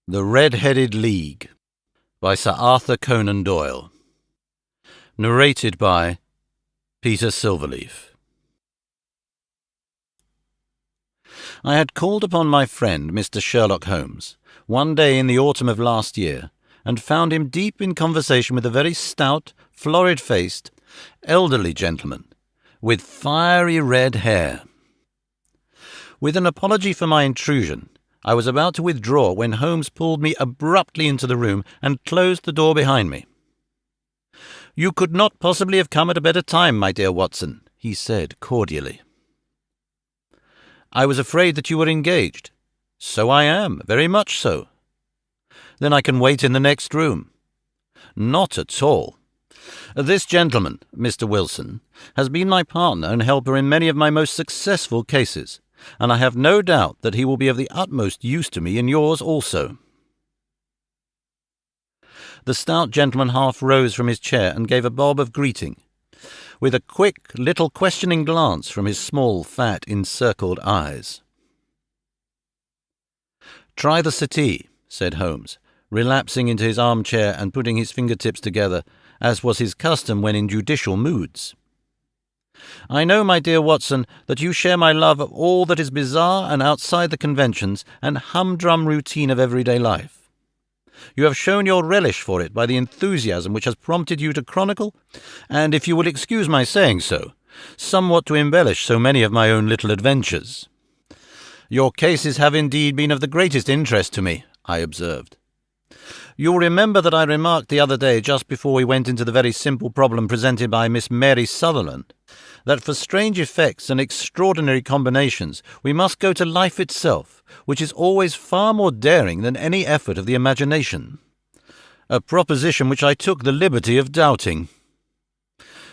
The Red-Headed League by Sir Arthur Conan Doyle. Narrated by Peter Silverleaf. I had called upon my friend Mr. Sherlock Holmes one day in the autumn of last year, and found him deep in conversation with a very stout, florid-faced, elderly gentleman with fiery red hair. With an apology for my intrusion, I was about to withdraw when Holmes pulled me abruptly into the room and closed the door behind me. "You could not possibly have come at a better time, my dear Watson," he said cordially. "I was afraid that you were engaged." "So I am, very much so." "Then I can wait in the next room." "Not at all. This gentleman, Mr. Wilson, has been my partner and helper in many of my most successful cases, and I have no doubt that he will be of the utmost use to me in yours also." The stout gentleman half rose from his chair and gave a bob of greeting, with a quick, little questioning glance from his small, fat, encircled eyes. "Try the settee," said Holmes, relapsing into his armchair and putting his fingertips together, as was his custom when in judicial moods. "I know, my dear Watson, that you share my love of all that is bizarre and outside the conventions and humdrum routine of everyday life. You have shown your relish for it by the enthusiasm which has prompted you to chronicle, and, if you will excuse my saying so, somewhat to embellish so many of my own little adventures." "Your cases have indeed been of the greatest interest to me," I observed. "You'll remember that I remarked the other day, just before we went into the very simple problem presented by Miss Mary Sutherland, that for strange effects and extraordinary combinations we must go to life itself, which is always far more daring than any effort of the imagination. A proposition which I took the liberty of doubting."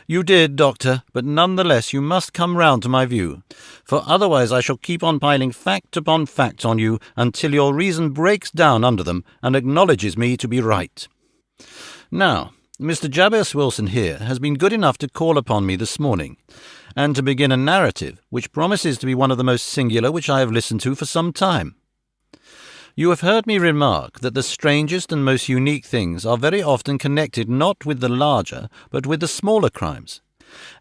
"You did, Doctor, but nonetheless you must come round to my view, for otherwise I shall keep on piling fact upon fact on you until your reason breaks down under them and acknowledges me to be right. Now, Mr. Jabez Wilson here has been good enough to call upon me this morning, and to begin a narrative which promises to be one of the most singular which I have listened to for some time. You have heard me remark that the strangest and most unique things are very often connected not with the larger, but with the smaller crimes,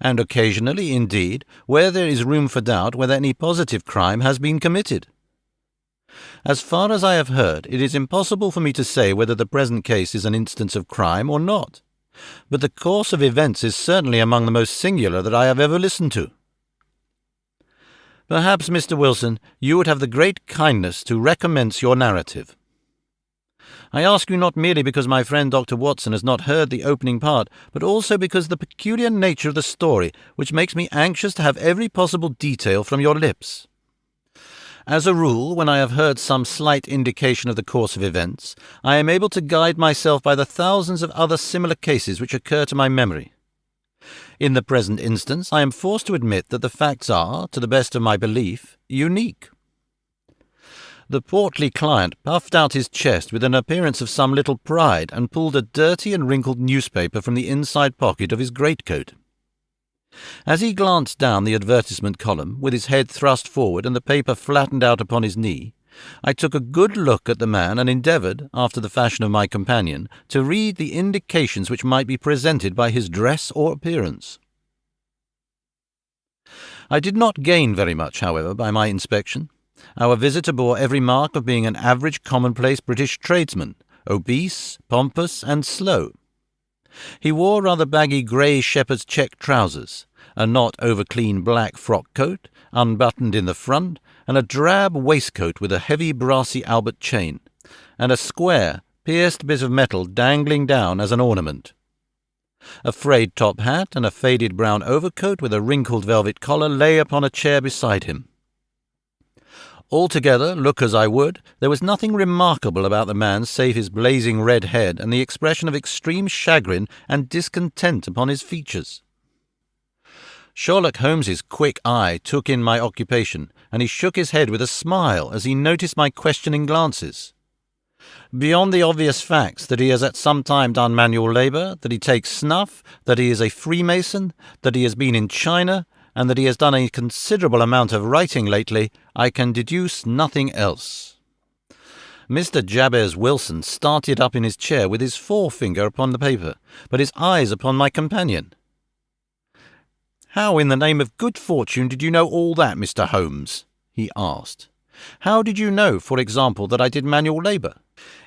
and occasionally, indeed, where there is room for doubt whether any positive crime has been committed. As far as I have heard, it is impossible for me to say whether the present case is an instance of crime or not, but the course of events is certainly among the most singular that I have ever listened to. Perhaps, Mr. Wilson, you would have the great kindness to recommence your narrative. I ask you not merely because my friend Dr. Watson has not heard the opening part, but also because the peculiar nature of the story, which makes me anxious to have every possible detail from your lips. As a rule, when I have heard some slight indication of the course of events, I am able to guide myself by the thousands of other similar cases which occur to my memory. In the present instance, I am forced to admit that the facts are, to the best of my belief, unique." The portly client puffed out his chest with an appearance of some little pride and pulled a dirty and wrinkled newspaper from the inside pocket of his greatcoat. As he glanced down the advertisement column, with his head thrust forward and the paper flattened out upon his knee, I took a good look at the man and endeavoured, after the fashion of my companion, to read the indications which might be presented by his dress or appearance. I did not gain very much, however, by my inspection. Our visitor bore every mark of being an average commonplace British tradesman, obese, pompous, and slow. He wore rather baggy grey shepherd's check trousers, a not over-clean black frock-coat, unbuttoned in the front, and a drab waistcoat with a heavy brassy Albert chain, and a square, pierced bit of metal dangling down as an ornament. A frayed top hat and a faded brown overcoat with a wrinkled velvet collar lay upon a chair beside him. Altogether, look as I would, there was nothing remarkable about the man save his blazing red head and the expression of extreme chagrin and discontent upon his features. Sherlock Holmes's quick eye took in my occupation, and he shook his head with a smile as he noticed my questioning glances. Beyond the obvious facts that he has at some time done manual labour, that he takes snuff, that he is a Freemason, that he has been in China, and that he has done a considerable amount of writing lately, I can deduce nothing else. Mr. Jabez Wilson started up in his chair with his forefinger upon the paper, but his eyes upon my companion. "How in the name of good fortune did you know all that, Mr. Holmes?" he asked. "How did you know, for example, that I did manual labour?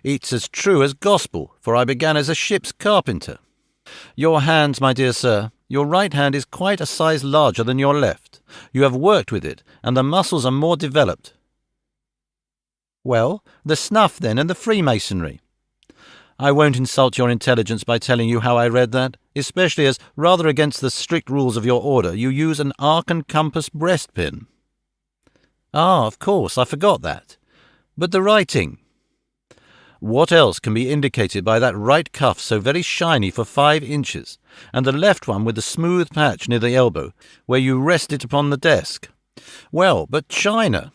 It's as true as gospel, for I began as a ship's carpenter. Your hands, my dear sir, your right hand is quite a size larger than your left. You have worked with it, and the muscles are more developed." "Well, the snuff, then, and the Freemasonry." "I won't insult your intelligence by telling you how I read that, especially as, rather against the strict rules of your order, you use an arc and compass breastpin." "Ah, of course, I forgot that. But the writing?" "What else can be indicated by that right cuff so very shiny for 5 inches, and the left one with the smooth patch near the elbow, where you rest it upon the desk? Well, but China."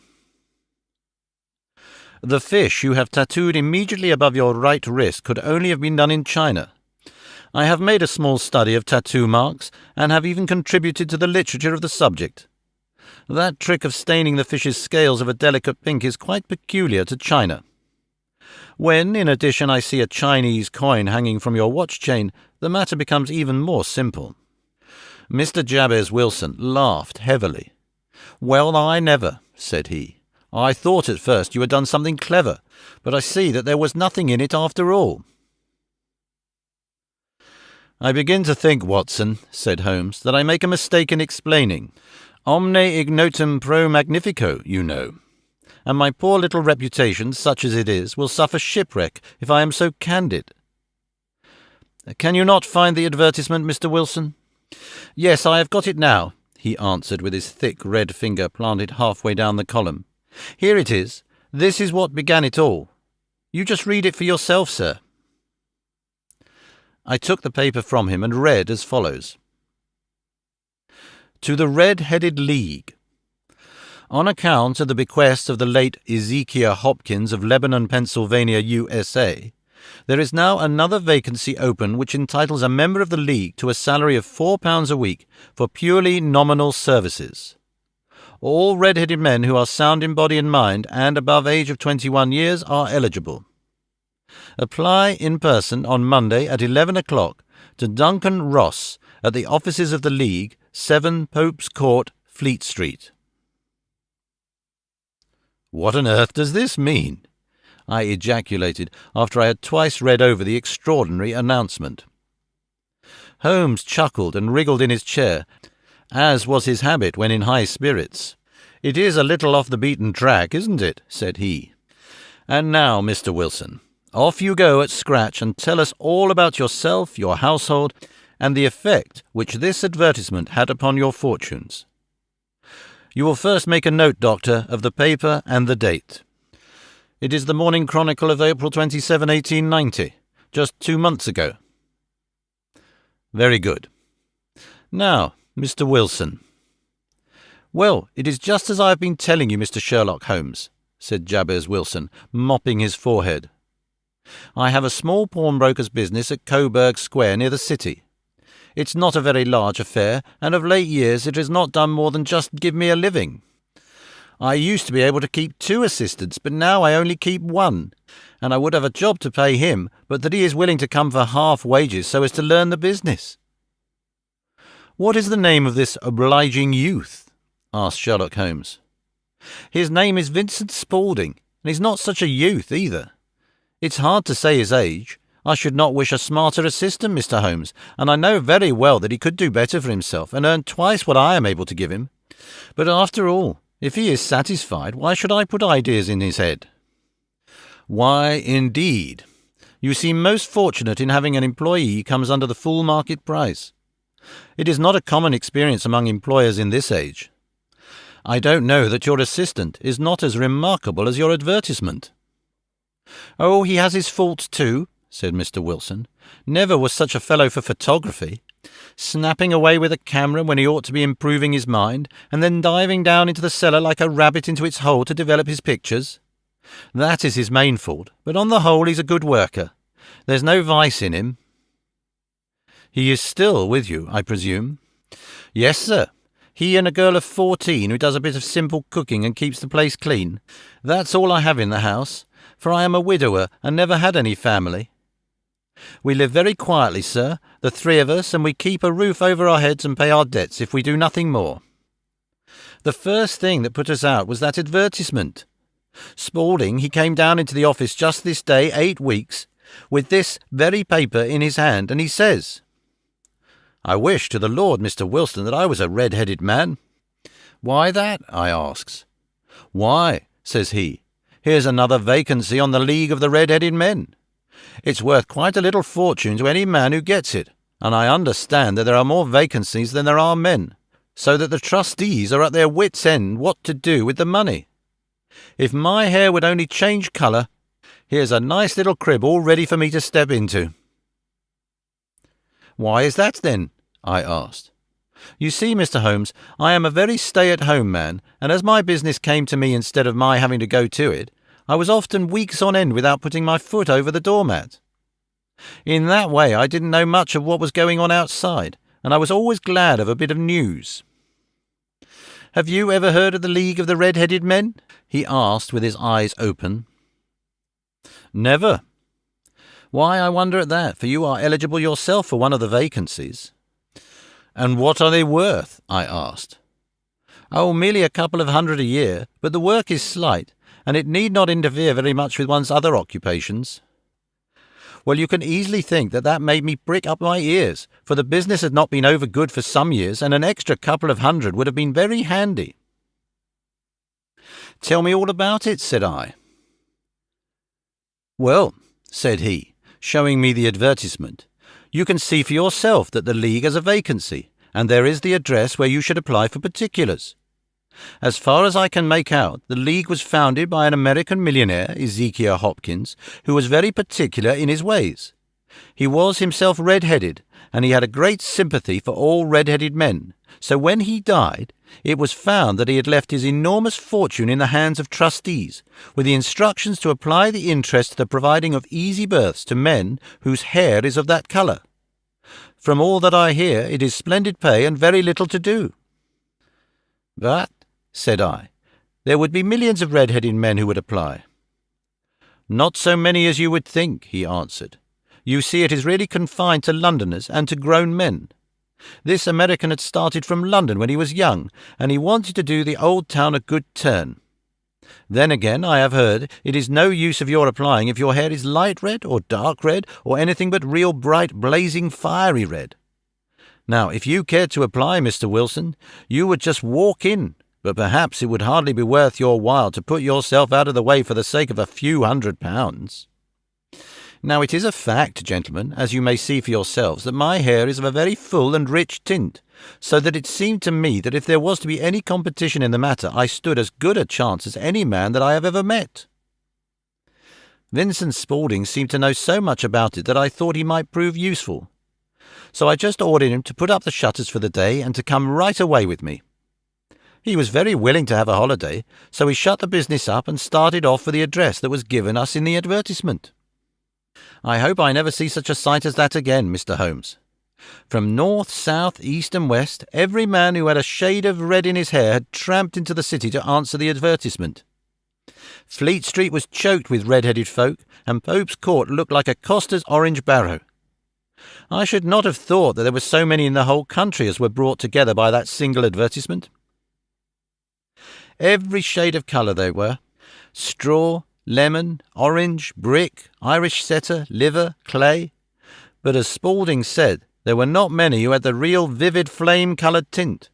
"The fish you have tattooed immediately above your right wrist could only have been done in China. I have made a small study of tattoo marks, and have even contributed to the literature of the subject. That trick of staining the fish's scales of a delicate pink is quite peculiar to China. When, in addition, I see a Chinese coin hanging from your watch chain, the matter becomes even more simple." Mr. Jabez Wilson laughed heavily. "Well, I never," said he. "I thought at first you had done something clever, but I see that there was nothing in it after all." "I begin to think, Watson," said Holmes, "that I make a mistake in explaining. Omne ignotum pro magnifico, you know. And my poor little reputation, such as it is, will suffer shipwreck if I am so candid. Can you not find the advertisement, Mr. Wilson?" "Yes, I have got it now," he answered with his thick red finger planted halfway down the column. "Here it is. This is what began it all. You just read it for yourself, sir." I took the paper from him and read as follows. "To the Red-Headed League. On account of the bequest of the late Ezekiah Hopkins of Lebanon, Pennsylvania, USA, there is now another vacancy open which entitles a member of the League to a salary of £4 a week for purely nominal services. All red-headed men who are sound in body and mind and above age of 21 years are eligible. Apply in person on Monday at 11 o'clock to Duncan Ross at the offices of the League, 7 Pope's Court, Fleet Street." "What on earth does this mean?" I ejaculated after I had twice read over the extraordinary announcement. Holmes chuckled and wriggled in his chair, as was his habit when in high spirits. "It is a little off the beaten track, isn't it?" said he. "And now, Mr. Wilson, off you go at scratch and tell us all about yourself, your household, and the effect which this advertisement had upon your fortunes. You will first make a note, Doctor, of the paper and the date. It is the Morning Chronicle of April 27, 1890, just 2 months ago." "Very good. Now, Mr. Wilson." "Well, it is just as I have been telling you, Mr. Sherlock Holmes," said Jabez Wilson, mopping his forehead. "I have a small pawnbroker's business at Coburg Square near the city. It's not a very large affair, and of late years it has not done more than just give me a living. I used to be able to keep 2 assistants, but now I only keep 1, and I would have a job to pay him, but that he is willing to come for half wages so as to learn the business." "What is the name of this obliging youth?" asked Sherlock Holmes. "His name is Vincent Spaulding, and he's not such a youth either. It's hard to say his age. I should not wish a smarter assistant, Mr. Holmes, and I know very well that he could do better for himself and earn twice what I am able to give him. But after all, if he is satisfied, why should I put ideas in his head?" "Why, indeed. You seem most fortunate in having an employee who comes under the full market price. It is not a common experience among employers in this age. I don't know that your assistant is not as remarkable as your advertisement." "Oh, he has his faults too," said Mr. Wilson. "Never was such a fellow for photography. Snapping away with a camera when he ought to be improving his mind, and then diving down into the cellar like a rabbit into its hole to develop his pictures. That is his main fault, but on the whole he's a good worker. There's no vice in him." "He is still with you, I presume?" "Yes, sir. He and a girl of 14 who does a bit of simple cooking and keeps the place clean. That's all I have in the house. for I am a widower and never had any family. We live very quietly, sir, the three of us, and we keep a roof over our heads and pay our debts if we do nothing more. The first thing that put us out was that advertisement. Spaulding, he came down into the office just this day 8 weeks, with this very paper in his hand, and he says, 'I wish to the Lord, Mr. Wilson, that I was a red-headed man.' 'Why that?' I asks. 'Why,' says he, 'here's another vacancy on the League of the Red-Headed Men. It's worth quite a little fortune to any man who gets it, and I understand that there are more vacancies than there are men, so that the trustees are at their wits' end what to do with the money. If my hair would only change colour, here's a nice little crib all ready for me to step into.' 'Why is that, then?' I asked. 'You see, Mr. Holmes, I am a very stay-at-home man, and as my business came to me instead of my having to go to it, I was often weeks on end without putting my foot over the doormat. In that way I didn't know much of what was going on outside, and I was always glad of a bit of news.' 'Have you ever heard of the League of the Red-Headed Men?' he asked with his eyes open. 'Never.' 'Why, I wonder at that, for you are eligible yourself for one of the vacancies.' 'And what are they worth?' I asked. 'Oh, merely a couple of hundred a year, but the work is slight, and it need not interfere very much with one's other occupations.' Well, you can easily think that made me prick up my ears, for the business had not been over good for some years, and an extra couple of hundred would have been very handy. 'Tell me all about it,' said I. 'Well,' said he, showing me the advertisement, 'you can see for yourself that the League has a vacancy, and there is the address where you should apply for particulars. As far as I can make out, the League was founded by an American millionaire, Ezekiel Hopkins, who was very particular in his ways. He was himself red-headed, and he had a great sympathy for all red-headed men, so when he died, it was found that he had left his enormous fortune in the hands of trustees, with the instructions to apply the interest to the providing of easy berths to men whose hair is of that colour. From all that I hear, it is splendid pay and very little to do.' 'But,' said I, 'there would be millions of red-headed men who would apply.' 'Not so many as you would think,' he answered. 'You see, it is really confined to Londoners and to grown men. This American had started from London when he was young, and he wanted to do the old town a good turn. Then again, I have heard, it is no use of your applying if your hair is light red or dark red or anything but real bright, blazing, fiery red. Now, if you cared to apply, Mr. Wilson, you would just walk in, but perhaps it would hardly be worth your while to put yourself out of the way for the sake of a few £100. Now, it is a fact, gentlemen, as you may see for yourselves, that my hair is of a very full and rich tint, so that it seemed to me that if there was to be any competition in the matter, I stood as good a chance as any man that I have ever met.' Vincent Spaulding seemed to know so much about it that I thought he might prove useful. So I just ordered him to put up the shutters for the day and to come right away with me. He was very willing to have a holiday, so we shut the business up and started off for the address that was given us in the advertisement. I hope I never see such a sight as that again, Mr. Holmes. From north, south, east and west, every man who had a shade of red in his hair had tramped into the city to answer the advertisement. Fleet Street was choked with red-headed folk, and Pope's Court looked like a coster's orange barrow. I should not have thought that there were so many in the whole country as were brought together by that single advertisement. Every shade of colour they were: straw, lemon, orange, brick, Irish setter, liver, clay. But as Spaulding said, there were not many who had the real vivid flame-coloured tint.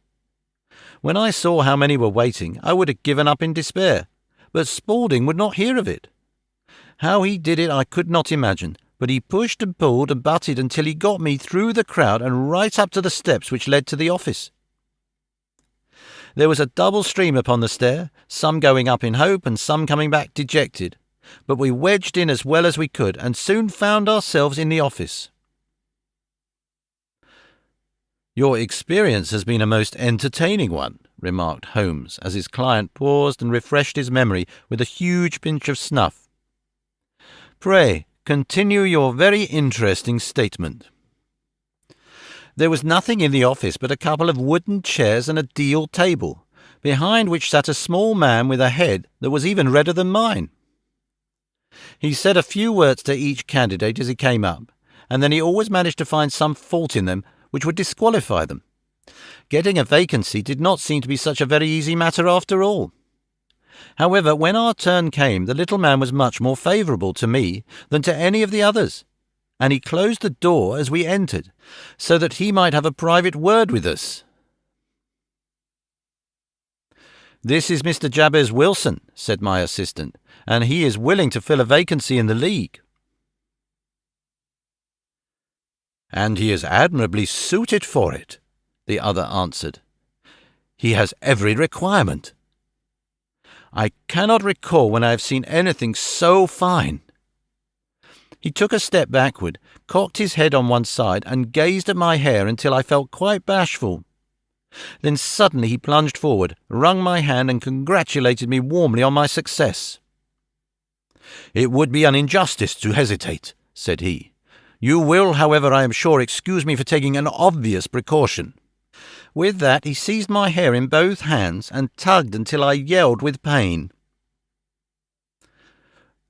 When I saw how many were waiting, I would have given up in despair, but Spaulding would not hear of it. How he did it I could not imagine, but he pushed and pulled and butted until he got me through the crowd and right up to the steps which led to the office. There was a double stream upon the stair, some going up in hope and some coming back dejected, but we wedged in as well as we could and soon found ourselves in the office. "Your experience has been a most entertaining one," remarked Holmes, as his client paused and refreshed his memory with a huge pinch of snuff. "Pray, continue your very interesting statement." There was nothing in the office but a couple of wooden chairs and a deal table, behind which sat a small man with a head that was even redder than mine. He said a few words to each candidate as he came up, and then he always managed to find some fault in them which would disqualify them. Getting a vacancy did not seem to be such a very easy matter after all. However, when our turn came, the little man was much more favourable to me than to any of the others, and he closed the door as we entered, so that he might have a private word with us. "This is Mr. Jabez Wilson," said my assistant, "and he is willing to fill a vacancy in the League." "And he is admirably suited for it," the other answered. "He has every requirement. I cannot recall when I have seen anything so fine." He took a step backward, cocked his head on one side, and gazed at my hair until I felt quite bashful. Then suddenly he plunged forward, wrung my hand, and congratulated me warmly on my success. "It would be an injustice to hesitate," said he. "You will, however, I am sure, excuse me for taking an obvious precaution." With that he seized my hair in both hands and tugged until I yelled with pain.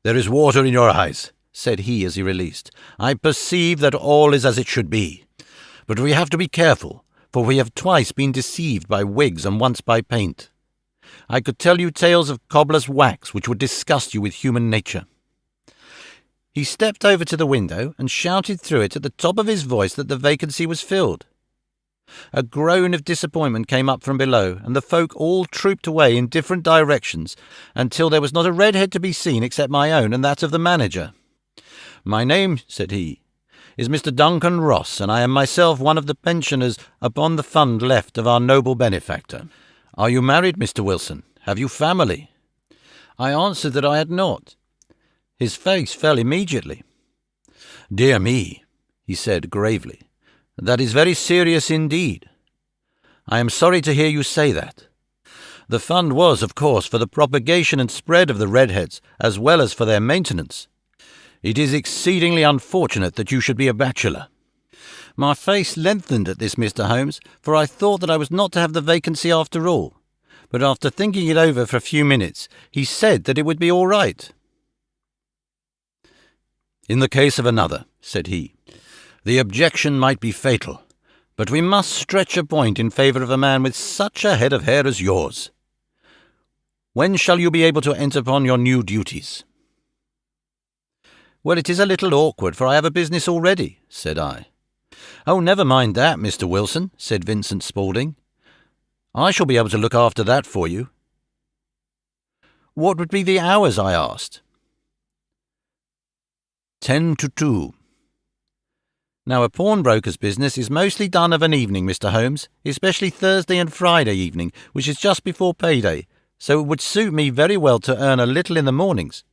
"There is water in your eyes," said he as he released. "I perceive that all is as it should be. But we have to be careful, for we have twice been deceived by wigs and once by paint. I could tell you tales of cobbler's wax which would disgust you with human nature." He stepped over to the window and shouted through it at the top of his voice that the vacancy was filled. A groan of disappointment came up from below, and the folk all trooped away in different directions until there was not a redhead to be seen except my own and that of the manager. "My name," said he, "is Mr. Duncan Ross, and I am myself one of the pensioners upon the fund left of our noble benefactor. Are you married, Mr. Wilson? Have you family?" I answered that I had not. His face fell immediately. "Dear me," he said gravely, "that is very serious indeed. I am sorry to hear you say that. The fund was, of course, for the propagation and spread of the redheads, as well as for their maintenance. It is exceedingly unfortunate that you should be a bachelor." My face lengthened at this, Mr. Holmes, for I thought that I was not to have the vacancy after all. But after thinking it over for a few minutes, he said that it would be all right. "In the case of another," said he, "the objection might be fatal, but we must stretch a point in favour of a man with such a head of hair as yours. When shall you be able to enter upon your new duties?" "Well, it is a little awkward, for I have a business already," said I. "Oh, never mind that, Mr. Wilson," said Vincent Spaulding. "I shall be able to look after that for you." "What would be the hours?" I asked. 10 to 2. Now, a pawnbroker's business is mostly done of an evening, Mr. Holmes, especially Thursday and Friday evening, which is just before payday, so it would suit me very well to earn a little in the mornings.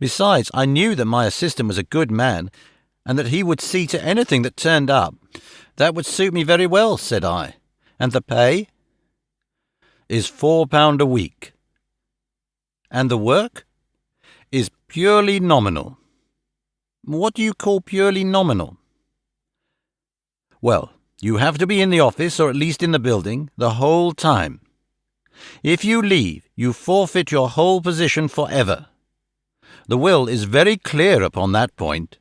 Besides, I knew that my assistant was a good man, and that he would see to anything that turned up. "That would suit me very well," said I. "And the pay?" "Is £4 a week." "And the work?" "Is purely nominal." "What do you call purely nominal?" "Well, you have to be in the office, or at least in the building, the whole time. If you leave, you forfeit your whole position forever. The will is very clear upon that point.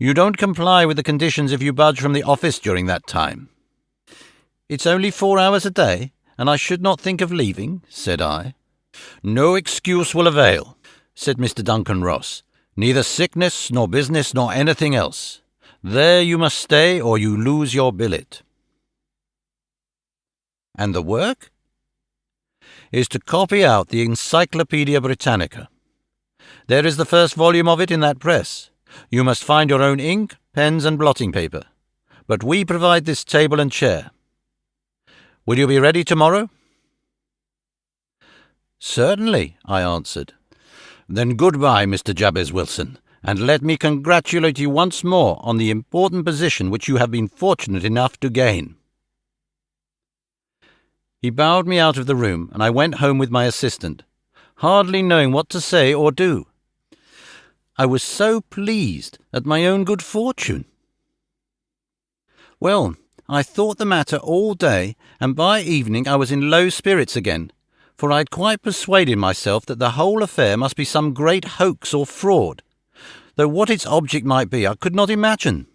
You don't comply with the conditions if you budge from the office during that time." "It's only 4 hours a day, and I should not think of leaving," said I. "No excuse will avail," said Mr. Duncan Ross. "Neither sickness, nor business, nor anything else. There you must stay, or you lose your billet." "And the work?" "Is to copy out the Encyclopaedia Britannica. There is the first volume of it in that press. You must find your own ink, pens, and blotting paper. But we provide this table and chair. Will you be ready tomorrow?" "Certainly," I answered. "Then goodbye, Mr. Jabez Wilson, and let me congratulate you once more on the important position which you have been fortunate enough to gain." He bowed me out of the room, and I went home with my assistant, hardly knowing what to say or do. I was so pleased at my own good fortune. Well, I thought the matter all day, and by evening I was in low spirits again, for I had quite persuaded myself that the whole affair must be some great hoax or fraud, though what its object might be I could not imagine.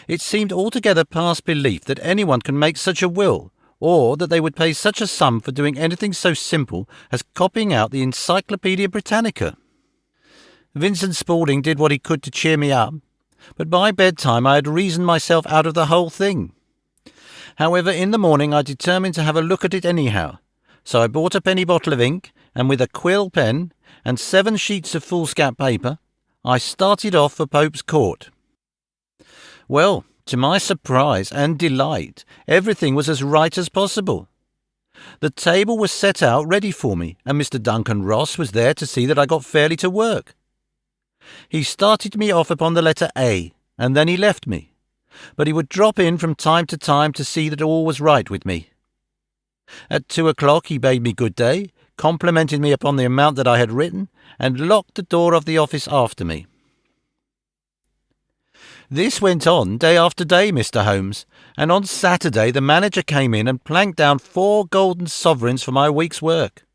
It seemed altogether past belief that anyone can make such a will, or that they would pay such a sum for doing anything so simple as copying out the Encyclopaedia Britannica. Vincent Spaulding did what he could to cheer me up, but by bedtime I had reasoned myself out of the whole thing. However, in the morning I determined to have a look at it anyhow, so I bought a penny bottle of ink, and with a quill pen and 7 sheets of foolscap paper, I started off for Pope's Court. Well, to my surprise and delight, everything was as right as possible. The table was set out ready for me, and Mr. Duncan Ross was there to see that I got fairly to work. He started me off upon the letter A, and then he left me, but he would drop in from time to see that all was right with me. At 2 o'clock he bade me good day, complimented me upon the amount that I had written, and locked the door of the office after me. This went on day after day, Mr. Holmes, and on Saturday the manager came in and planked down 4 golden sovereigns for my week's work.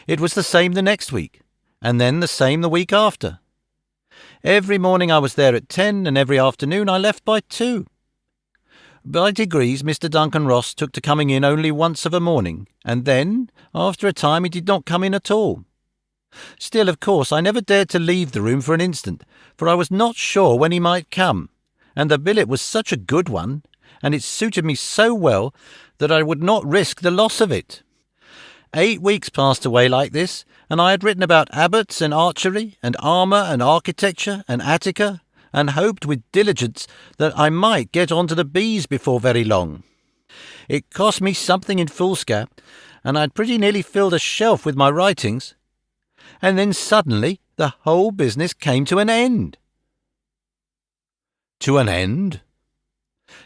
It was the same the next week, and then the same the week after. Every morning I was there at 10, and every afternoon I left by 2. By degrees Mr. Duncan Ross took to coming in only once of a morning, and then, after a time, he did not come in at all. Still, of course, I never dared to leave the room for an instant, for I was not sure when he might come, and the billet was such a good one, and it suited me so well, that I would not risk the loss of it. 8 weeks passed away like this, and I had written about abbots and archery, and armour and architecture and Attica, and hoped with diligence that I might get on to the bees before very long. It cost me something in foolscap, and I had pretty nearly filled a shelf with my writings, and then suddenly the whole business came to an end. To an end?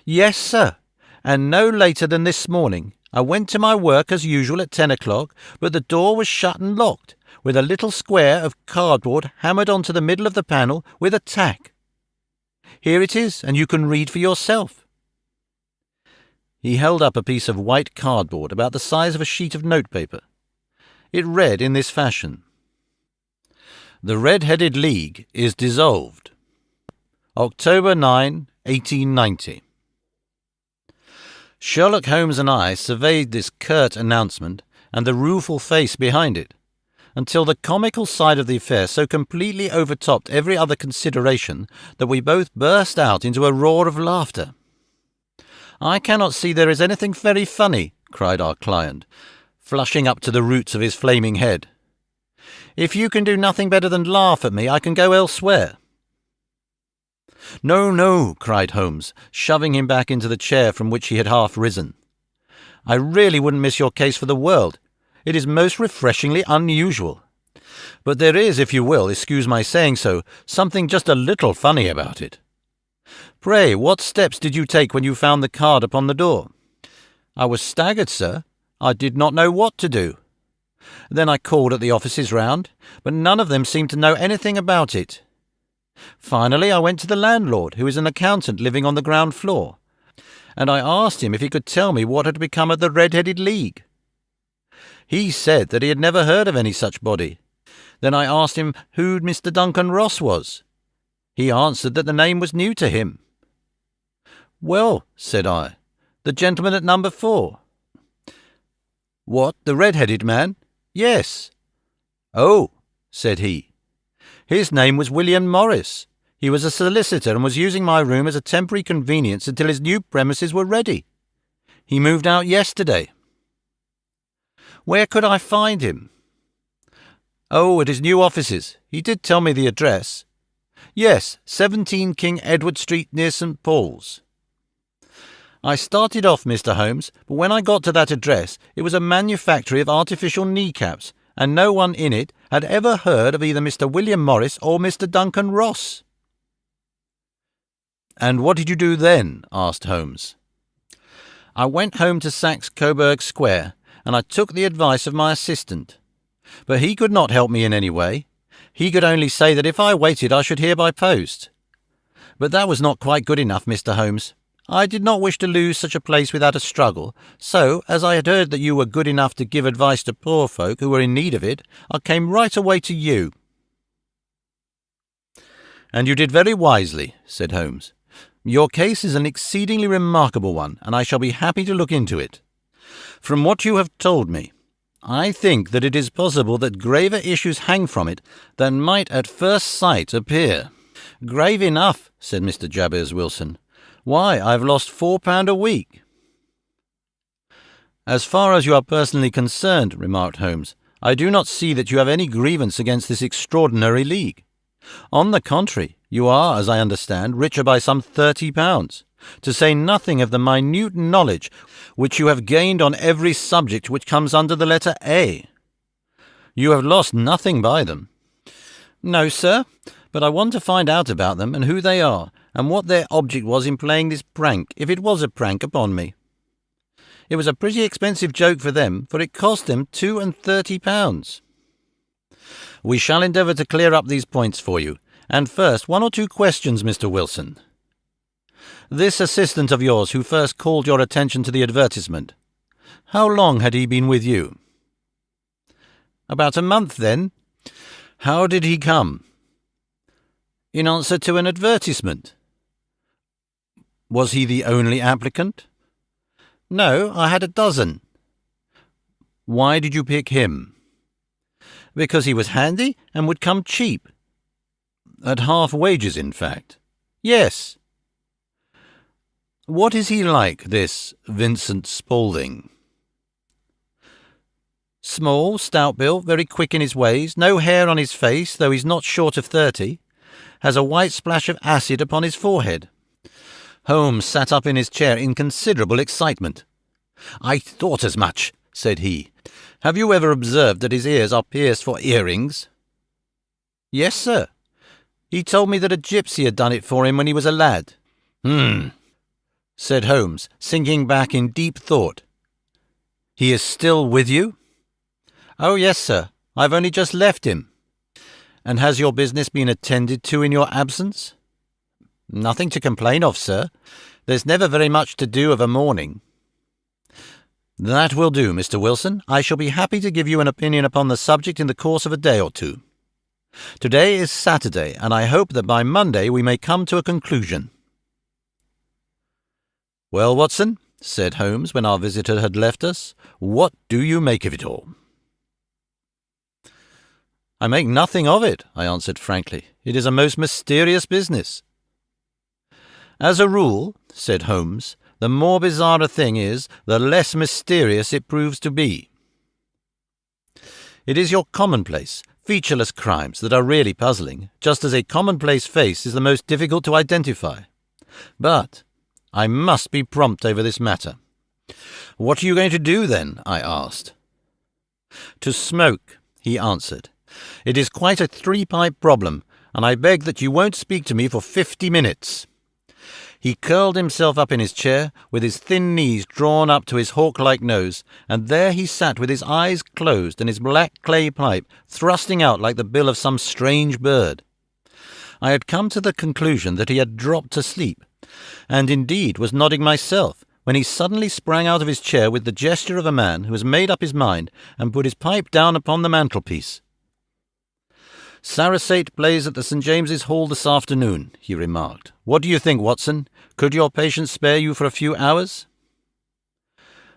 Yes, sir, and no later than this morning. I went to my work as usual at 10 o'clock, but the door was shut and locked, with a little square of cardboard hammered onto the middle of the panel with a tack. Here it is, and you can read for yourself. He held up a piece of white cardboard about the size of a sheet of notepaper. It read in this fashion: The Red-Headed League is dissolved. October 9, 1890. Sherlock Holmes and I surveyed this curt announcement and the rueful face behind it, until the comical side of the affair so completely overtopped every other consideration that we both burst out into a roar of laughter. "I cannot see there is anything very funny," cried our client, flushing up to the roots of his flaming head. "If you can do nothing better than laugh at me, I can go elsewhere." "No, no," cried Holmes, shoving him back into the chair from which he had half risen. "I really wouldn't miss your case for the world. It is most refreshingly unusual. But there is, if you will, excuse my saying so, something just a little funny about it. Pray, what steps did you take when you found the card upon the door?" "I was staggered, sir. I did not know what to do. Then I called at the offices round, but none of them seemed to know anything about it. Finally, I went to the landlord, who is an accountant living on the ground floor, and I asked him if he could tell me what had become of the Red-Headed League. He said that he had never heard of any such body. Then I asked him who Mr. Duncan Ross was. He answered that the name was new to him. "Well," said I, "the gentleman at number 4. "What, the red-headed man?" "Yes." "Oh," said he. "His name was William Morris. He was a solicitor and was using my room as a temporary convenience until his new premises were ready. He moved out yesterday." "Where could I find him?" "Oh, at his new offices. He did tell me the address. Yes, 17 King Edward Street near St. Paul's." I started off, Mr. Holmes, but when I got to that address, it was a manufactory of artificial kneecaps, and no one in it had ever heard of either Mr. William Morris or Mr. Duncan Ross. "And what did you do then?" asked Holmes. "I went home to Saxe Coburg Square, and I took the advice of my assistant. But he could not help me in any way. He could only say that if I waited I should hear by post. But that was not quite good enough, Mr. Holmes. I did not wish to lose such a place without a struggle, so, as I had heard that you were good enough to give advice to poor folk who were in need of it, I came right away to you." "And you did very wisely," said Holmes. "Your case is an exceedingly remarkable one, and I shall be happy to look into it. From what you have told me, I think that it is possible that graver issues hang from it than might at first sight appear." "Grave enough," said Mr. Jabez Wilson. "Why, I've lost £4 a week." "As far as you are personally concerned," remarked Holmes, "I do not see that you have any grievance against this extraordinary league. On the contrary, you are, as I understand, richer by some £30, to say nothing of the minute knowledge which you have gained on every subject which comes under the letter A. You have lost nothing by them." "No, sir, but I want to find out about them and who they are, and what their object was in playing this prank, if it was a prank, upon me. It was a pretty expensive joke for them, for it cost them £32. We shall endeavour to clear up these points for you, and first 1 or 2 questions, Mr. Wilson. This assistant of yours who first called your attention to the advertisement, how long had he been with you?" "About a month, then." "How did he come?" "In answer to an advertisement." "Was he the only applicant?" "No, I had a dozen." "Why did you pick him?" "Because he was handy and would come cheap." "At half wages, in fact?" "Yes." "What is he like, this Vincent Spaulding?" "Small, stout-built, very quick in his ways, no hair on his face, though he's not short of 30, has a white splash of acid upon his forehead." Holmes sat up in his chair in considerable excitement. "I thought as much," said he. "Have you ever observed that his ears are pierced for earrings?" "Yes, sir. He told me that a gypsy had done it for him when he was a lad." Said Holmes, sinking back in deep thought. "He is still with you?" "Oh, yes, sir. I've only just left him." "And has your business been attended to in your absence?" "Nothing to complain of, sir. There's never very much to do of a morning." "That will do, Mr. Wilson. I shall be happy to give you an opinion upon the subject in the course of a day or two. Today is Saturday, and I hope that by Monday we may come to a conclusion." "Well, Watson," said Holmes when our visitor had left us, "what do you make of it all?" "I make nothing of it," I answered frankly. "It is a most mysterious business." "As a rule," said Holmes, "the more bizarre a thing is, the less mysterious it proves to be. It is your commonplace, featureless crimes that are really puzzling, just as a commonplace face is the most difficult to identify. But I must be prompt over this matter." "What are you going to do, then?" I asked. "To smoke," he answered. "It is quite a 3-pipe problem, and I beg that you won't speak to me for 50 minutes. He curled himself up in his chair, with his thin knees drawn up to his hawk-like nose, and there he sat with his eyes closed and his black clay pipe thrusting out like the bill of some strange bird. I had come to the conclusion that he had dropped to sleep, and indeed was nodding myself, when he suddenly sprang out of his chair with the gesture of a man who has made up his mind and put his pipe down upon the mantelpiece. "Sarasate plays at the St. James's Hall this afternoon," he remarked. "What do you think, Watson? Could your patient spare you for a few hours?"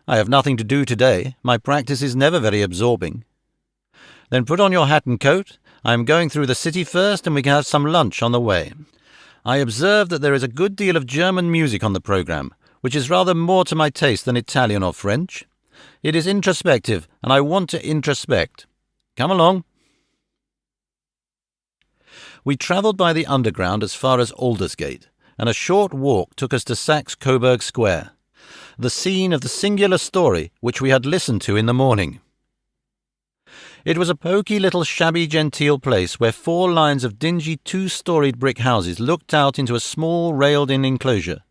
"I have nothing to do today. My practice is never very absorbing." "Then put on your hat and coat. I am going through the city first, and we can have some lunch on the way. I observe that there is a good deal of German music on the programme, which is rather more to my taste than Italian or French. It is introspective, and I want to introspect. Come along." We travelled by the Underground as far as Aldersgate, and a short walk took us to Saxe-Coburg Square, the scene of the singular story which we had listened to in the morning. It was a poky little shabby-genteel place where 4 lines of dingy 2-storied brick houses looked out into a small railed-in enclosure,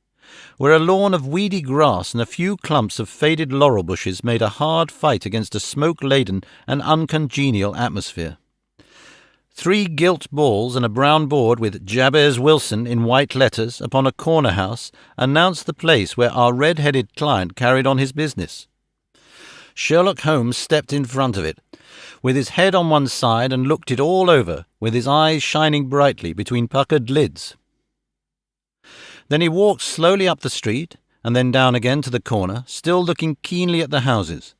where a lawn of weedy grass and a few clumps of faded laurel bushes made a hard fight against a smoke-laden and uncongenial atmosphere. 3 gilt balls and a brown board with Jabez Wilson in white letters upon a corner house announced the place where our red-headed client carried on his business. Sherlock Holmes stepped in front of it, with his head on one side, and looked it all over, with his eyes shining brightly between puckered lids. Then he walked slowly up the street, and then down again to the corner, still looking keenly at the houses.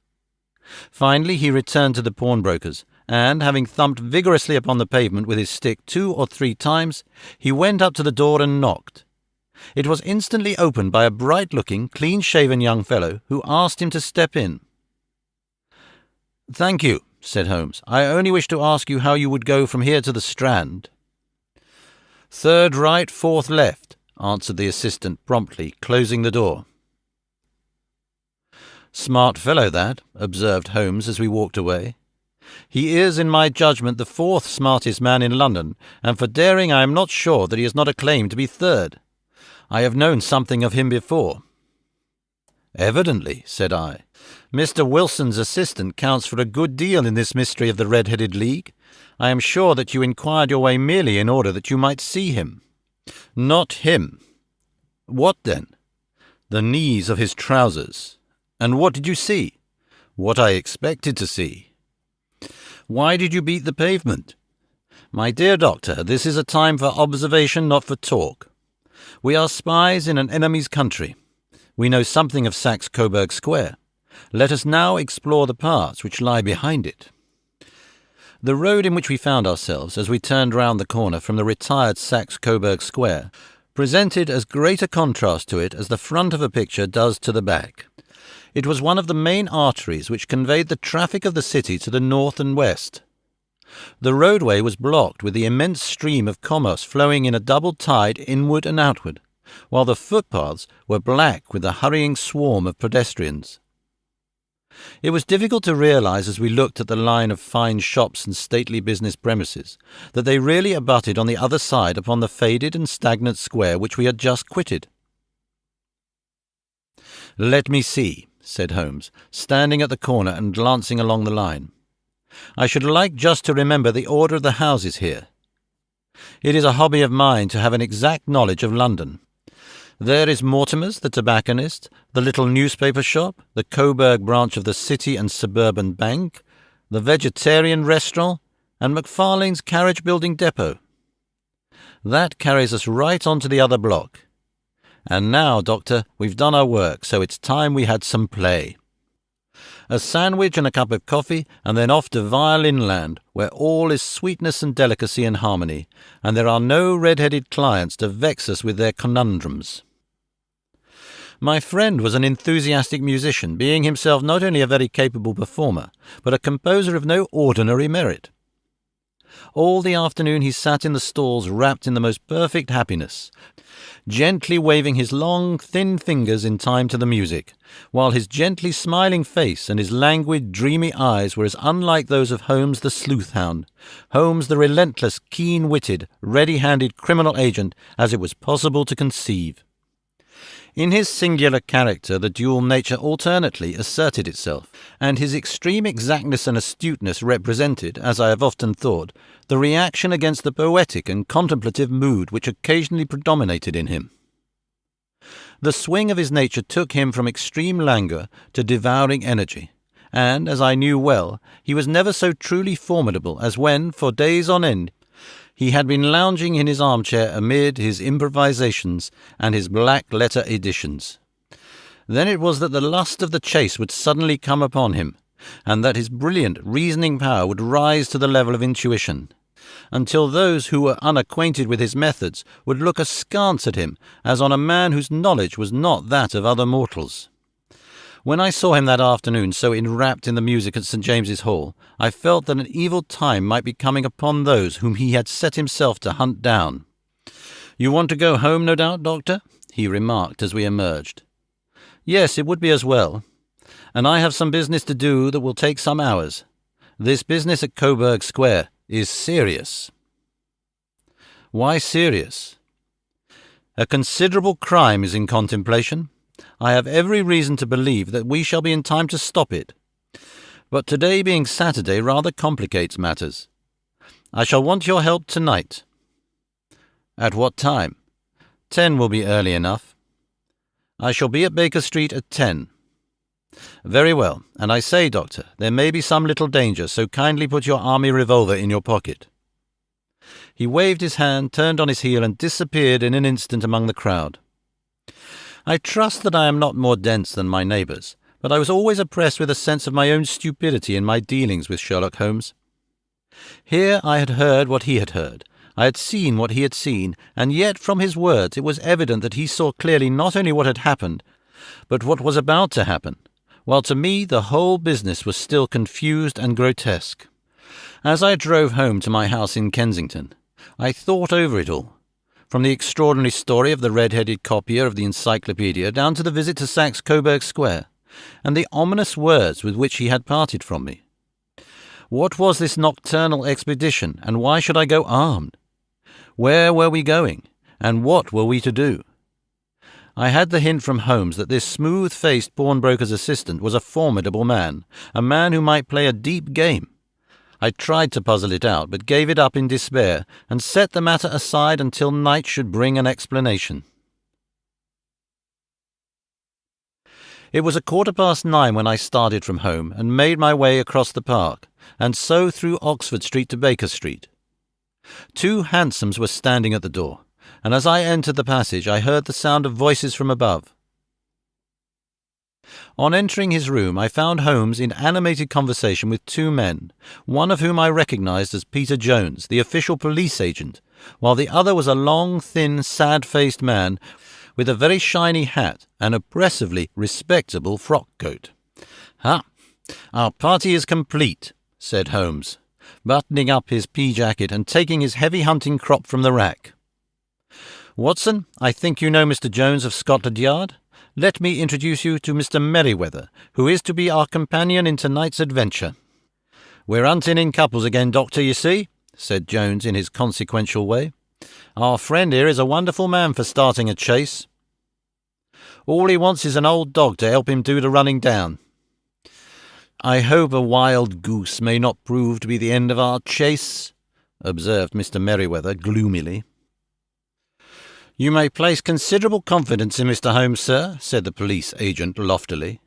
Finally he returned to the pawnbroker's, and, having thumped vigorously upon the pavement with his stick 2 or 3 times, he went up to the door and knocked. It was instantly opened by a bright-looking, clean-shaven young fellow, who asked him to step in. "Thank you," said Holmes. "I only wish to ask you how you would go from here to the Strand." "3rd right, 4th left," answered the assistant promptly, closing the door. "Smart fellow that," observed Holmes as we walked away. "He is, in my judgment, the 4th smartest man in London, and for daring I am not sure that he has not a claim to be 3rd. I have known something of him before." "Evidently," said I. "Mr. Wilson's assistant counts for a good deal in this mystery of the Red-Headed League. I am sure that you inquired your way merely in order that you might see him." "Not him." "What then?" "The knees of his trousers." "And what did you see?" "What I expected to see." "Why did you beat the pavement?" "My dear doctor, this is a time for observation, not for talk. We are spies in an enemy's country. We know something of Saxe-Coburg Square. Let us now explore the paths which lie behind it." The road in which we found ourselves, as we turned round the corner from the retired Saxe-Coburg Square, presented as great a contrast to it as the front of a picture does to the back. It was one of the main arteries which conveyed the traffic of the city to the north and west. The roadway was blocked with the immense stream of commerce flowing in a double tide inward and outward, while the footpaths were black with the hurrying swarm of pedestrians. It was difficult to realize as we looked at the line of fine shops and stately business premises that they really abutted on the other side upon the faded and stagnant square which we had just quitted. "Let me see," said Holmes, standing at the corner and glancing along the line. "I should like just to remember the order of the houses here. It is a hobby of mine to have an exact knowledge of London. There is Mortimer's, the tobacconist, the little newspaper shop, the Coburg branch of the City and Suburban Bank, the vegetarian restaurant, and McFarlane's carriage-building depot. That carries us right on to the other block. And now, Doctor, we've done our work, so it's time we had some play. A sandwich and a cup of coffee, and then off to Violin Land, where all is sweetness and delicacy and harmony, and there are no red-headed clients to vex us with their conundrums." My friend was an enthusiastic musician, being himself not only a very capable performer, but a composer of no ordinary merit. All the afternoon he sat in the stalls wrapped in the most perfect happiness, gently waving his long, thin fingers in time to the music, while his gently smiling face and his languid, dreamy eyes were as unlike those of Holmes the sleuth-hound, Holmes the relentless, keen-witted, ready-handed criminal agent, as it was possible to conceive. In his singular character the dual nature alternately asserted itself, and his extreme exactness and astuteness represented, as I have often thought, the reaction against the poetic and contemplative mood which occasionally predominated in him. The swing of his nature took him from extreme languor to devouring energy, and, as I knew well, he was never so truly formidable as when, for days on end, he had been lounging in his armchair amid his improvisations and his black-letter editions. Then it was that the lust of the chase would suddenly come upon him, and that his brilliant reasoning power would rise to the level of intuition, until those who were unacquainted with his methods would look askance at him as on a man whose knowledge was not that of other mortals. When I saw him that afternoon so enwrapped in the music at St. James's Hall, I felt that an evil time might be coming upon those whom he had set himself to hunt down. "You want to go home, no doubt, Doctor?" he remarked as we emerged. "Yes, it would be as well. And I have some business to do that will take some hours. This business at Coburg Square is serious." "Why serious?" "A considerable crime is in contemplation. I have every reason to believe that we shall be in time to stop it. But today being Saturday rather complicates matters. I shall want your help tonight." "At what time?" 10 will be early enough." "I shall be at Baker Street at 10. "Very well. And I say, Doctor, there may be some little danger, so kindly put your army revolver in your pocket." He waved his hand, turned on his heel, and disappeared in an instant among the crowd. I trust that I am not more dense than my neighbours, but I was always oppressed with a sense of my own stupidity in my dealings with Sherlock Holmes. Here I had heard what he had heard, I had seen what he had seen, and yet from his words it was evident that he saw clearly not only what had happened, but what was about to happen, while to me the whole business was still confused and grotesque. As I drove home to my house in Kensington, I thought over it all, from the extraordinary story of the red-headed copier of the encyclopedia down to the visit to Saxe-Coburg Square, and the ominous words with which he had parted from me. What was this nocturnal expedition, and why should I go armed? Where were we going, and what were we to do? I had the hint from Holmes that this smooth-faced pawnbroker's assistant was a formidable man, a man who might play a deep game. I tried to puzzle it out, but gave it up in despair, and set the matter aside until night should bring an explanation. It was 9:15 when I started from home and made my way across the park, and so through Oxford Street to Baker Street. 2 hansoms were standing at the door, and as I entered the passage I heard the sound of voices from above. On entering his room I found Holmes in animated conversation with 2 men, one of whom I recognized as Peter Jones, the official police agent, while the other was a long, thin, sad-faced man with a very shiny hat and oppressively respectable frock-coat. "Ah, our party is complete," said Holmes, buttoning up his pea-jacket and taking his heavy hunting crop from the rack. "Watson, I think you know Mr. Jones of Scotland Yard. Let me introduce you to Mr. Merryweather, who is to be our companion in tonight's adventure." "We're hunting in couples again, Doctor, you see," said Jones in his consequential way. "Our friend here is a wonderful man for starting a chase. All he wants is an old dog to help him do the running down." "I hope a wild goose may not prove to be the end of our chase," observed Mr. Merryweather gloomily. "You may place considerable confidence in Mr. Holmes, sir," said the police agent loftily.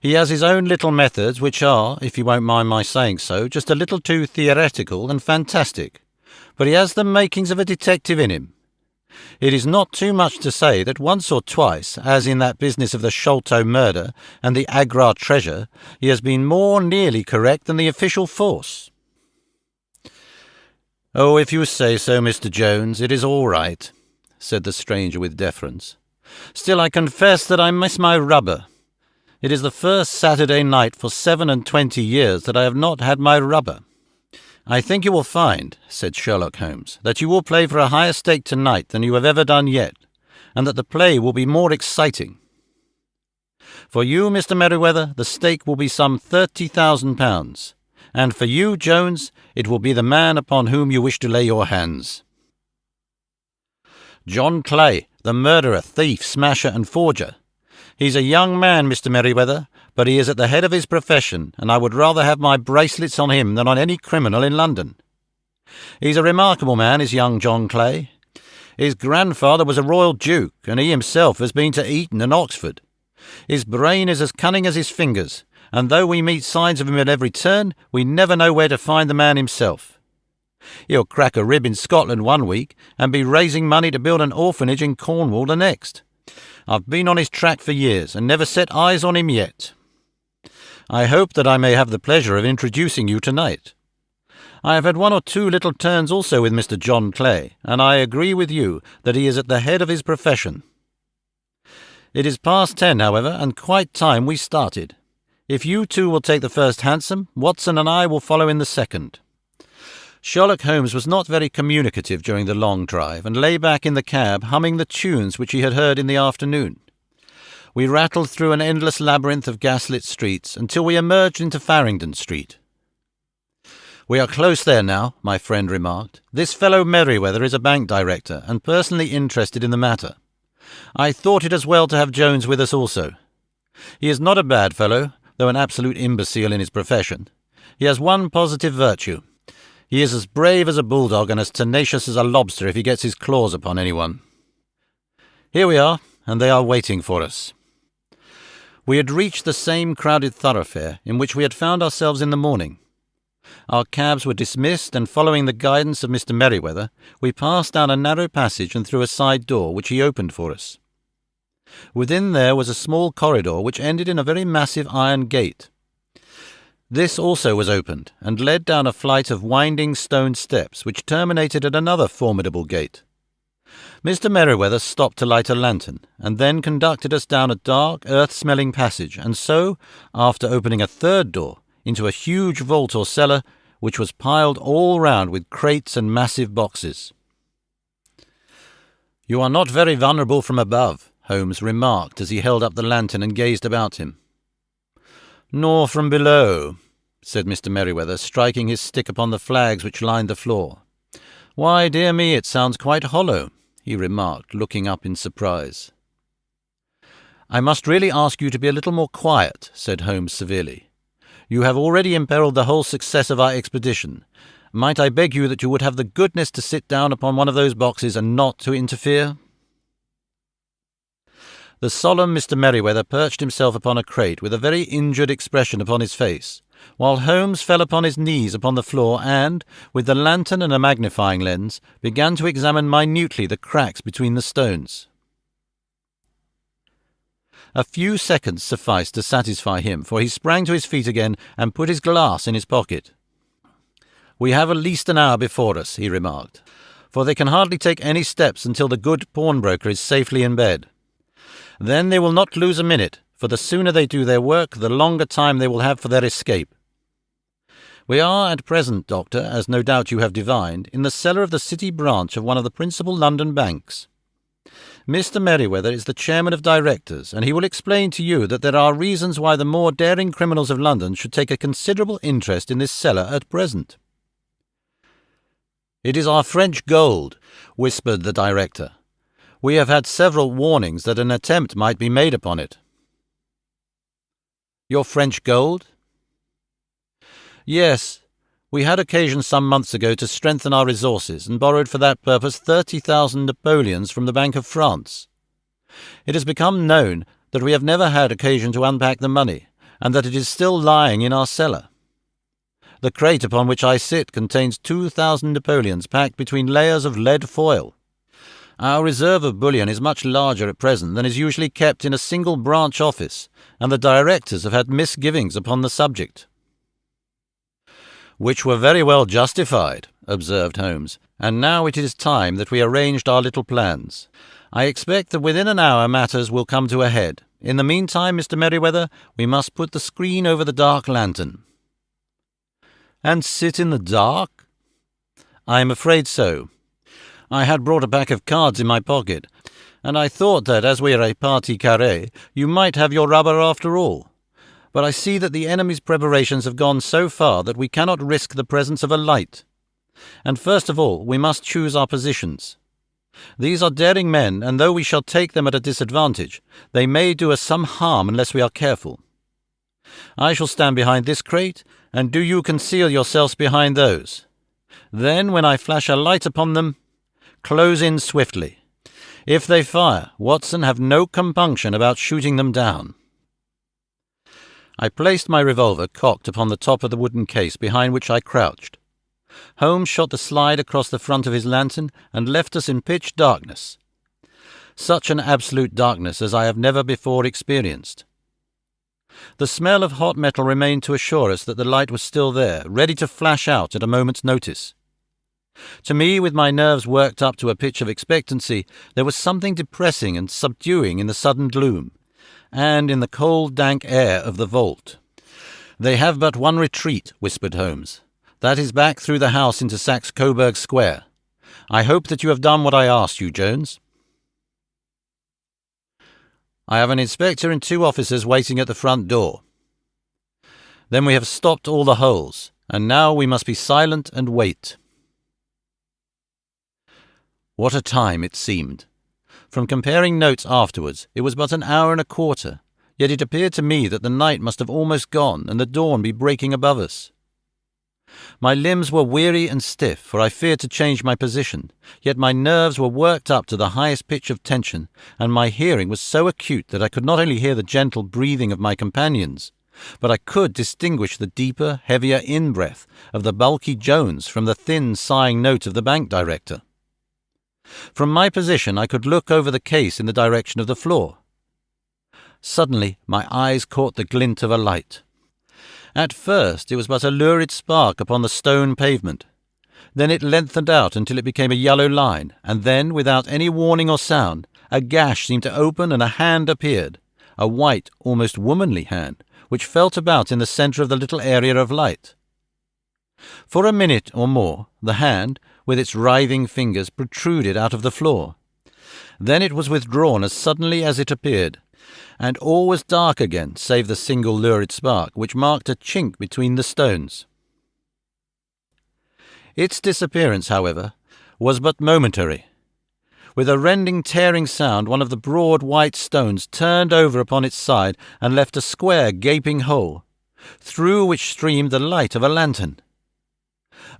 "He has his own little methods, which are, if you won't mind my saying so, just a little too theoretical and fantastic, but he has the makings of a detective in him. It is not too much to say that once or twice, as in that business of the Sholto murder and the Agra treasure, he has been more nearly correct than the official force." "Oh, if you say so, Mr. Jones, it is all right," said the stranger with deference. "Still, I confess that I miss my rubber. It is the first Saturday night for 27 years that I have not had my rubber." "I think you will find," said Sherlock Holmes, "that you will play for a higher stake tonight than you have ever done yet, and that the play will be more exciting. For you, Mr. Merryweather, the stake will be some £30,000, and for you, Jones, it will be the man upon whom you wish to lay your hands." "John Clay, the murderer, thief, smasher, and forger. He's a young man, Mr. Merryweather, but he is at the head of his profession, and I would rather have my bracelets on him than on any criminal in London. He's a remarkable man, is young John Clay. His grandfather was a royal duke, and he himself has been to Eton and Oxford. His brain is as cunning as his fingers, and though we meet signs of him at every turn, we never know where to find the man himself. He'll crack a rib in Scotland one week and be raising money to build an orphanage in Cornwall the next. I've been on his track for years and never set eyes on him yet. I hope that I may have the pleasure of introducing you tonight. I have had 1 or 2 little turns also with Mr. John Clay, and I agree with you that he is at the head of his profession. It is past 10, however, and quite time we started. If you 2 will take the first hansom, Watson and I will follow in the second." Sherlock Holmes was not very communicative during the long drive, and lay back in the cab humming the tunes which he had heard in the afternoon. We rattled through an endless labyrinth of gaslit streets until we emerged into Farringdon Street. "We are close there now," my friend remarked. "This fellow Merryweather is a bank director, and personally interested in the matter. I thought it as well to have Jones with us also. He is not a bad fellow, though an absolute imbecile in his profession. He has one positive virtue. He is as brave as a bulldog and as tenacious as a lobster if he gets his claws upon anyone. Here we are, and they are waiting for us." We had reached the same crowded thoroughfare in which we had found ourselves in the morning. Our cabs were dismissed, and following the guidance of Mr. Merryweather, we passed down a narrow passage and through a side door, which he opened for us. Within there was a small corridor which ended in a very massive iron gate. This also was opened, and led down a flight of winding stone steps which terminated at another formidable gate. Mr. Merryweather stopped to light a lantern, and then conducted us down a dark, earth-smelling passage, and so, after opening a third door, into a huge vault or cellar, which was piled all round with crates and massive boxes. "You are not very vulnerable from above," Holmes remarked as he held up the lantern and gazed about him. "Nor from below," said Mr. Merryweather, striking his stick upon the flags which lined the floor. "Why, dear me, it sounds quite hollow," he remarked, looking up in surprise. "I must really ask you to be a little more quiet," said Holmes severely. "You have already imperilled the whole success of our expedition. Might I beg you that you would have the goodness to sit down upon one of those boxes and not to interfere?" The solemn Mr. Merryweather perched himself upon a crate with a very injured expression upon his face, while Holmes fell upon his knees upon the floor and, with the lantern and a magnifying lens, began to examine minutely the cracks between the stones. A few seconds sufficed to satisfy him, for he sprang to his feet again and put his glass in his pocket. "We have at least an hour before us," he remarked, "for they can hardly take any steps until the good pawnbroker is safely in bed. Then they will not lose a minute, for the sooner they do their work, the longer time they will have for their escape. We are at present, Doctor, as no doubt you have divined, in the cellar of the City branch of one of the principal London banks. Mr. Merryweather is the chairman of directors, and he will explain to you that there are reasons why the more daring criminals of London should take a considerable interest in this cellar at present." "It is our French gold," whispered the director. "We have had several warnings that an attempt might be made upon it." "Your French gold?" "Yes. We had occasion some months ago to strengthen our resources, and borrowed for that purpose 30,000 Napoleons from the Bank of France. It has become known that we have never had occasion to unpack the money, and that it is still lying in our cellar. The crate upon which I sit contains 2,000 Napoleons packed between layers of lead foil. Our reserve of bullion is much larger at present than is usually kept in a single branch office, and the directors have had misgivings upon the subject." "Which were very well justified," observed Holmes, "and now it is time that we arranged our little plans. I expect that within an hour matters will come to a head. In the meantime, Mr. Merryweather, we must put the screen over the dark lantern." "And sit in the dark?" "I am afraid so. I had brought a pack of cards in my pocket, and I thought that, as we are a partie carrée, you might have your rubber after all. But I see that the enemy's preparations have gone so far that we cannot risk the presence of a light. And first of all, we must choose our positions. These are daring men, and though we shall take them at a disadvantage, they may do us some harm unless we are careful. I shall stand behind this crate, and do you conceal yourselves behind those. Then, when I flash a light upon them, close in swiftly. If they fire, Watson, have no compunction about shooting them down." I placed my revolver cocked upon the top of the wooden case behind which I crouched. Holmes shot the slide across the front of his lantern and left us in pitch darkness. Such an absolute darkness as I have never before experienced. The smell of hot metal remained to assure us that the light was still there, ready to flash out at a moment's notice. To me, with my nerves worked up to a pitch of expectancy, there was something depressing and subduing in the sudden gloom, and in the cold, dank air of the vault. "They have but one retreat," whispered Holmes. "That is back through the house into Saxe-Coburg Square. I hope that you have done what I asked you, Jones." "I have an inspector and 2 officers waiting at the front door." "Then we have stopped all the holes, and now we must be silent and wait." What a time it seemed! From comparing notes afterwards, it was but an hour and a quarter, yet it appeared to me that the night must have almost gone and the dawn be breaking above us. My limbs were weary and stiff, for I feared to change my position, yet my nerves were worked up to the highest pitch of tension, and my hearing was so acute that I could not only hear the gentle breathing of my companions, but I could distinguish the deeper, heavier in-breath of the bulky Jones from the thin, sighing note of the bank director. From my position I could look over the case in the direction of the floor. Suddenly my eyes caught the glint of a light. At first it was but a lurid spark upon the stone pavement. Then it lengthened out until it became a yellow line, and then, without any warning or sound, a gash seemed to open and a hand appeared, a white, almost womanly hand, which felt about in the centre of the little area of light. For a minute or more the hand, with its writhing fingers, protruded out of the floor. Then it was withdrawn as suddenly as it appeared, and all was dark again save the single lurid spark, which marked a chink between the stones. Its disappearance, however, was but momentary. With a rending, tearing sound, one of the broad white stones turned over upon its side and left a square, gaping hole, through which streamed the light of a lantern.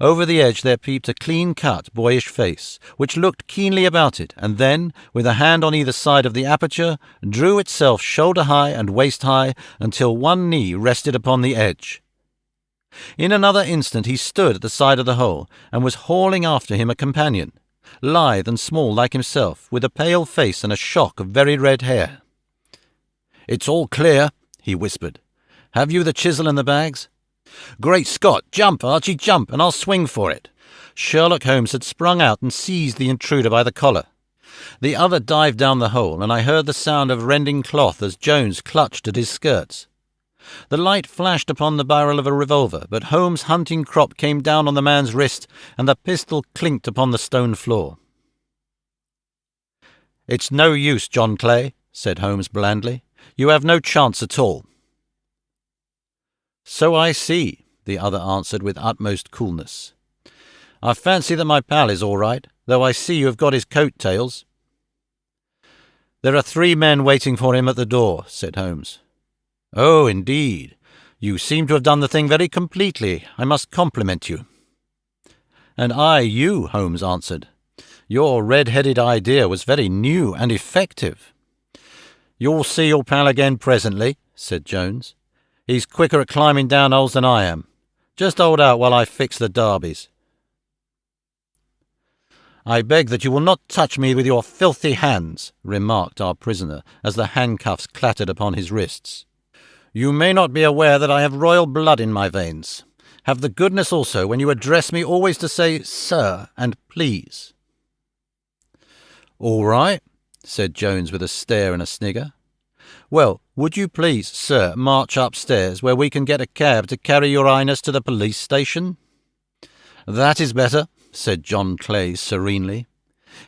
Over the edge there peeped a clean-cut, boyish face, which looked keenly about it, and then, with a hand on either side of the aperture, drew itself shoulder-high and waist-high until one knee rested upon the edge. In another instant he stood at the side of the hole, and was hauling after him a companion, lithe and small like himself, with a pale face and a shock of very red hair. "It's all clear," he whispered. "Have you the chisel and the bags?" "Great Scott! Jump, Archie, jump, and I'll swing for it." Sherlock Holmes had sprung out and seized the intruder by the collar. The other dived down the hole, and I heard the sound of rending cloth as Jones clutched at his skirts. The light flashed upon the barrel of a revolver, but Holmes' hunting crop came down on the man's wrist, and the pistol clinked upon the stone floor. "It's no use, John Clay," said Holmes blandly. "You have no chance at all." "So I see," the other answered with utmost coolness. "I fancy that my pal is all right, though I see you have got his coat-tails." "There are 3 men waiting for him at the door," said Holmes. "Oh, indeed. You seem to have done the thing very completely. I must compliment you." "And I you," Holmes answered. "Your red-headed idea was very new and effective." "You'll see your pal again presently," said Jones. "He's quicker at climbing down holes than I am. Just hold out while I fix the derbies." "I beg that you will not touch me with your filthy hands," remarked our prisoner, as the handcuffs clattered upon his wrists. "You may not be aware that I have royal blood in my veins. Have the goodness also, when you address me, always to say 'sir' and 'please.'" "All right," said Jones with a stare and a snigger. "Well, would you please, sir, march upstairs, where we can get a cab to carry your Highness to the police station?" "That is better," said John Clay serenely.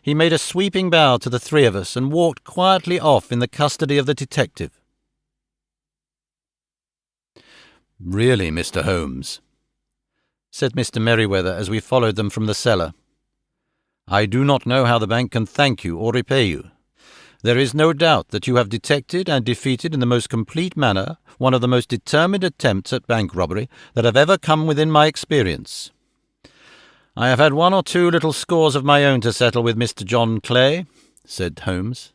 He made a sweeping bow to the 3 of us and walked quietly off in the custody of the detective. "Really, Mr. Holmes," said Mr. Merryweather as we followed them from the cellar, "I do not know how the bank can thank you or repay you. There is no doubt that you have detected and defeated in the most complete manner one of the most determined attempts at bank robbery that have ever come within my experience. I have had 1 or 2 little scores of my own to settle with Mr. John Clay," said Holmes.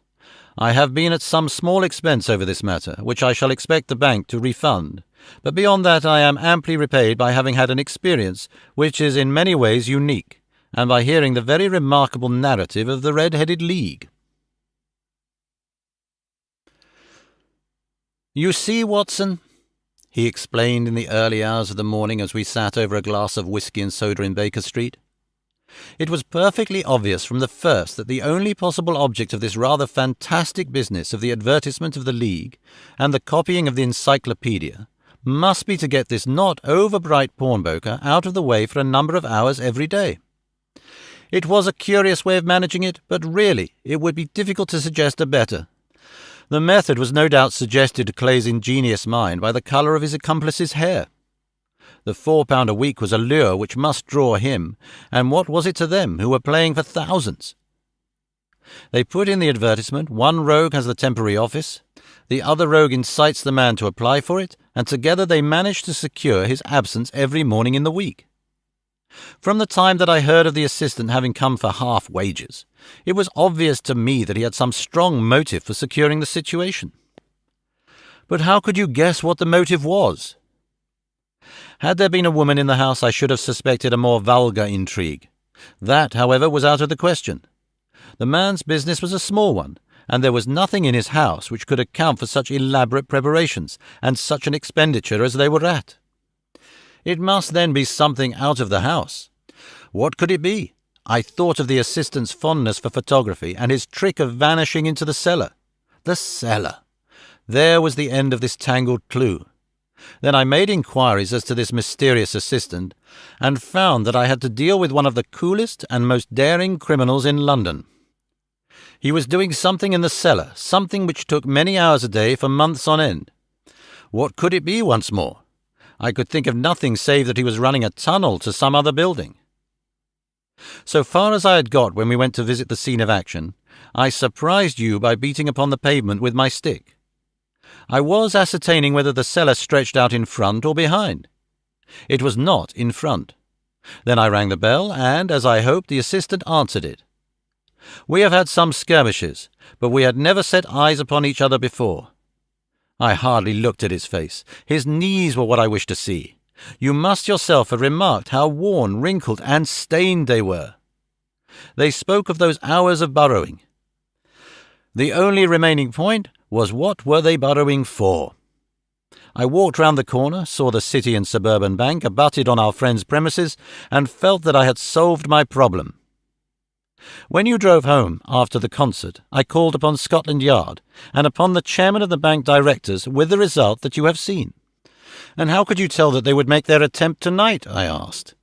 "I have been at some small expense over this matter, which I shall expect the bank to refund, but beyond that I am amply repaid by having had an experience which is in many ways unique, and by hearing the very remarkable narrative of the Red-Headed League. You see, Watson," he explained in the early hours of the morning as we sat over a glass of whisky and soda in Baker Street, "it was perfectly obvious from the first that the only possible object of this rather fantastic business of the advertisement of the League and the copying of the encyclopedia must be to get this not over-bright pawnbroker out of the way for a number of hours every day. It was a curious way of managing it, but really it would be difficult to suggest a better. The method was no doubt suggested to Clay's ingenious mind by the colour of his accomplice's hair. The £4 a week was a lure which must draw him, and what was it to them, who were playing for thousands? They put in the advertisement, 1 rogue has the temporary office, the other rogue incites the man to apply for it, and together they manage to secure his absence every morning in the week. From the time that I heard of the assistant having come for half wages, it was obvious to me that he had some strong motive for securing the situation. But how could you guess what the motive was? Had there been a woman in the house, I should have suspected a more vulgar intrigue. That, however, was out of the question. The man's business was a small one, and there was nothing in his house which could account for such elaborate preparations and such an expenditure as they were at. It must then be something out of the house. What could it be? I thought of the assistant's fondness for photography and his trick of vanishing into the cellar. The cellar! There was the end of this tangled clue. Then I made inquiries as to this mysterious assistant, and found that I had to deal with one of the coolest and most daring criminals in London. He was doing something in the cellar, something which took many hours a day for months on end. What could it be once more? I could think of nothing save that he was running a tunnel to some other building. So far as I had got when we went to visit the scene of action, I surprised you by beating upon the pavement with my stick. I was ascertaining whether the cellar stretched out in front or behind. It was not in front. Then I rang the bell, and, as I hoped, the assistant answered it. We have had some skirmishes, but we had never set eyes upon each other before. I hardly looked at his face. His knees were what I wished to see. You must yourself have remarked how worn, wrinkled, and stained they were. They spoke of those hours of burrowing. The only remaining point was, what were they burrowing for? I walked round the corner, saw the City and Suburban Bank abutted on our friend's premises, and felt that I had solved my problem. When you drove home after the concert, I called upon Scotland Yard and upon the chairman of the bank directors, with the result that you have seen. And how could you tell that they would make their attempt tonight? I asked.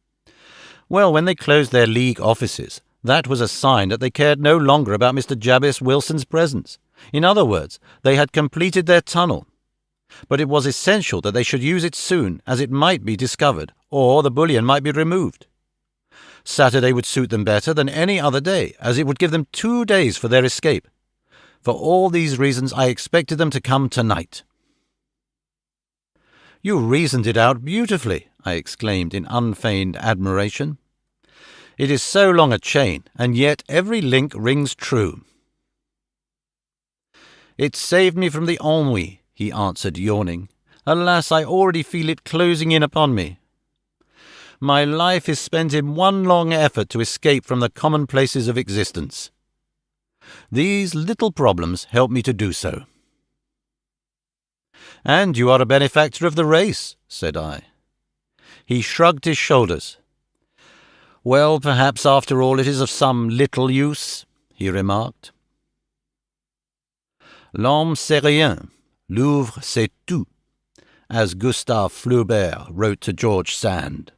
Well, when they closed their League offices, that was a sign that they cared no longer about Mr. Jabez Wilson's presence. In other words, they had completed their tunnel. But it was essential that they should use it soon, as it might be discovered, or the bullion might be removed. Saturday would suit them better than any other day, as it would give them 2 days for their escape. For all these reasons I expected them to come tonight. You reasoned it out beautifully, I exclaimed in unfeigned admiration. It is so long a chain, and yet every link rings true. It saved me from the ennui, he answered, yawning. Alas, I already feel it closing in upon me. My life is spent in one long effort to escape from the commonplaces of existence. These little problems help me to do so. And you are a benefactor of the race, said I. He shrugged his shoulders. Well, perhaps after all it is of some little use, he remarked. L'homme c'est rien, l'ouvre c'est tout, as Gustave Flaubert wrote to George Sand.